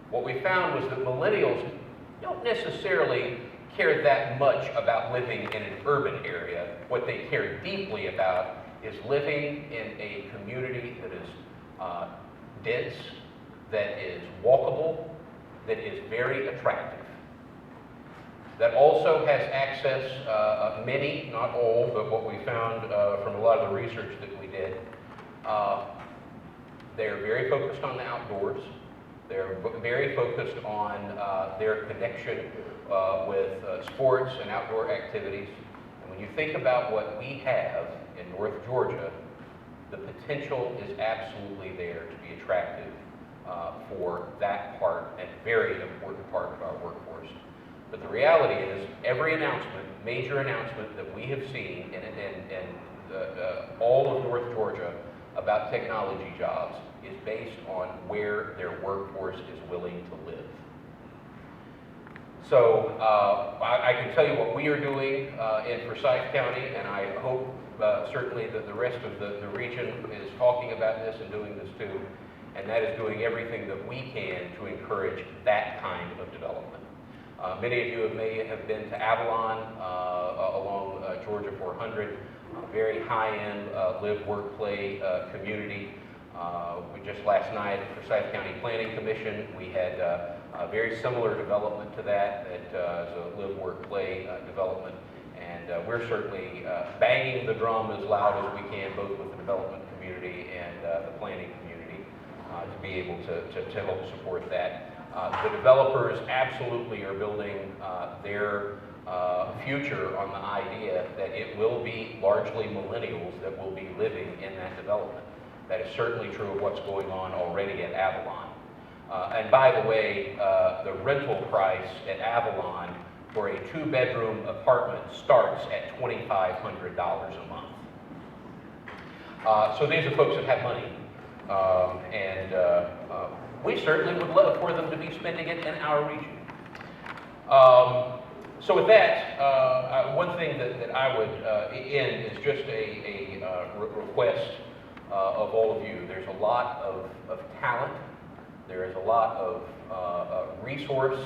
what we found was that millennials don't necessarily care that much about living in an urban area. What they care deeply about is living in a community that is dense, that is walkable, that is very attractive, that also has access, many, not all, but what we found from a lot of the research that we did, they're very focused on the outdoors. They're very focused on their connection with sports and outdoor activities. And when you think about what we have in North Georgia, the potential is absolutely there to be attractive for that part and very important part of our workforce. But the reality is, every announcement, major announcement that we have seen in all of North Georgia about technology jobs is based on where their workforce is willing to live. So I can tell you what we are doing in Forsyth County, and I hope certainly that the rest of the region is talking about this and doing this too, and that is doing everything that we can to encourage that kind of development. Many of you may have been to Avalon along Georgia 400, very high-end live, work, play community. We just last night at Forsyth County Planning Commission, we had a very similar development to that is a live, work, play development. And we're certainly banging the drum as loud as we can, both with the development community and the planning community, to be able to help support that. The developers absolutely are building their future on the idea that it will be largely millennials that will be living in that development. That is certainly true of what's going on already at Avalon. And by the way, the rental price at Avalon for a 2-bedroom apartment starts at $2,500 a month. So these are folks that have money. We certainly would love for them to be spending it in our region. So with that, one thing that I would end is just a request of all of you. There's a lot of talent. There is a lot of resource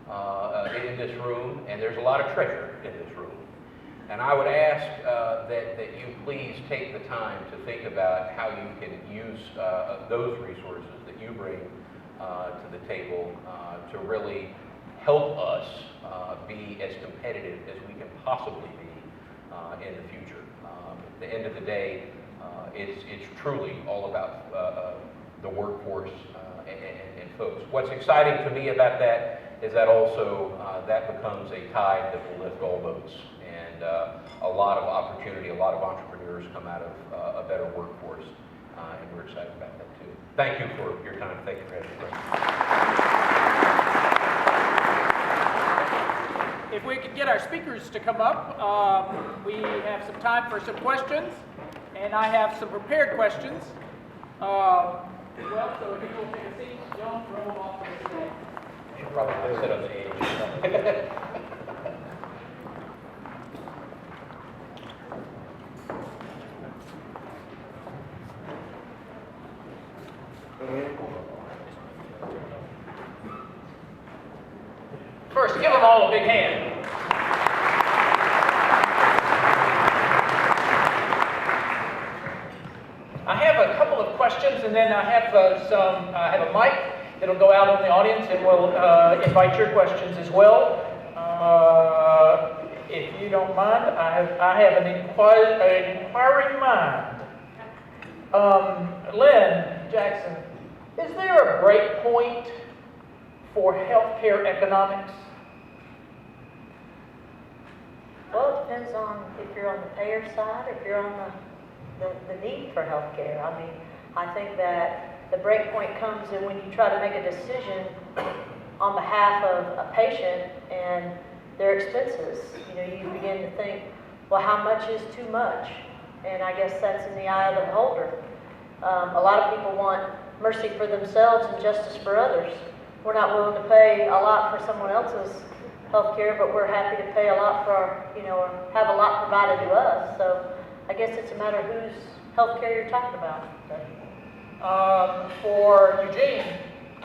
in this room, and there's a lot of treasure in this room. And I would ask that you please take the time to think about how you can use those resources that you bring to the table to really help us be as competitive as we can possibly be in the future. At the end of the day, it's truly all about the workforce and folks. What's exciting to me about that is that also that becomes a tide that will lift all boats. And a lot of opportunity, a lot of entrepreneurs come out of a better workforce, and we're excited about that too. Thank you for your time. Thank you for having me. If we could get our speakers to come up, we have some time for some questions, and I have some prepared questions. So if you will take a seat, don't throw them off the stage. You should probably sit on the edge. First, give them all a big hand. I have a couple of questions, and then I have I have a mic that'll go out in the audience, and we'll invite your questions as well. If you don't mind, I have an inquiring mind. Lynn Jackson, is there a break point for healthcare economics? Well, it depends on if you're on the payer side, or if you're on the need for health care. I mean, I think that the break point comes in when you try to make a decision on behalf of a patient and their expenses. You know, you begin to think, well, how much is too much? And I guess that's in the eye of the beholder. A lot of people want mercy for themselves and justice for others. We're not willing to pay a lot for someone else's health care, but we're happy to pay a lot for our, or have a lot provided to us. So I guess it's a matter of whose health care you're talking about. For Eugene,